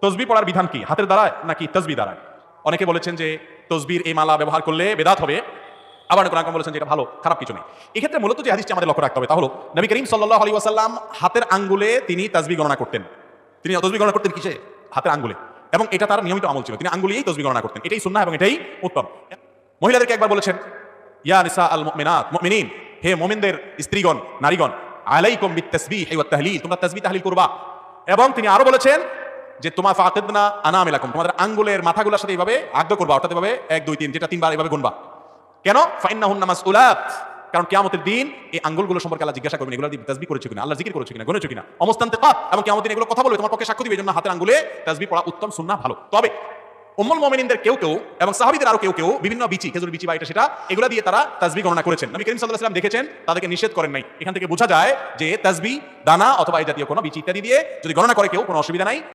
তসবি পড়ার বিধান কি, হাতের দ্বারায় নাকি তসবি দ্বারায়? অনেকে বলেছেন যে তসবির এই মালা ব্যবহার করলে বেদাত হবে, আবার কোন বলেছেন যে এটা ভালো, খারাপ কিছু নেই। এক্ষেত্রে মূলত যে হাদিসটি আমাদের লক্ষ্য রাখতে হবে তা হলো নবী করিম সাল্লাল্লাহু আলাইহি ওয়াসাল্লাম হাতের আঙ্গুলে তিনি তাসবিহ গণনা করতেন। তিনি তসবিহ গণনা করতেন কিসে? হাতের আঙ্গুলে, এবং এটা তার নিয়মিত আমল ছিল। তিনি আঙ্গুলেই তসবিহ গণনা করতেন, এটাই সুন্নাহ এবং এটাই উত্তম। মহিলাদেরকে একবার বলেছেন, ইয়া নিসা আল মুমিনাত, মুমিনিন, হে মুমিনদের স্ত্রীগণ, নারীগণ, আলাইকুম বিত-তাসবিহ ওয়াত তাহলিল, তোমরা তাসবিহ তাহলিল করবা। এবং তিনি আরো বলেছেন যে তোমা ফাকিদনা আনামিলাকুম, তোমাদের আঙ্গুলের মাথাগুলোর সাথে এইভাবে আগদ করবা, অর্থাৎ এভাবে 1 2 3 যেটা 3 বার এইভাবে গুনবা। কেন? ফাইন্নাহুন্না মাসউলাত, কারণ কিয়ামতের দিন এই আঙ্গুলগুলো সম্পর্কে আল্লাহ জিজ্ঞাসা করবেন, এগুলো দিয়ে তাসবিহ করেছো কিনা, আল্লাহ জিকির করেছো কিনা, গুনেছো কিনা, অমস্তান্তিকাত, এবং কিয়ামতের দিন এগুলো কথা বলবে, তোমার পক্ষে সাক্ষ্য দিবে। এজন্য হাতের আঙ্গুলে তাসবিহ পড়া উত্তম, সুন্নাহ, ভালো। তবে উম্মুল মুমিনিনদের কেউ কেউ এবং সাহাবীদের আরো কেউ কেউ বিভিন্ন বিচি, খেজুর বিচি বা এটা সেটা, এগুলো দিয়ে তারা তাসবিহ গণনা করেছেন। নবী করিম সাল্লাল্লাহু আলাইহি ওয়াসাল্লাম দেখেছেন, তাদেরকে নিষেধ করেন নাই। এখান থেকে বোঝা যায় যে তাসবিহ, দানা অথবা এই জাতীয় কোনো বিচি ইত্যাদি দিয়ে যদি গণনা করে কেউ, কোনো অসুবিধা নাই।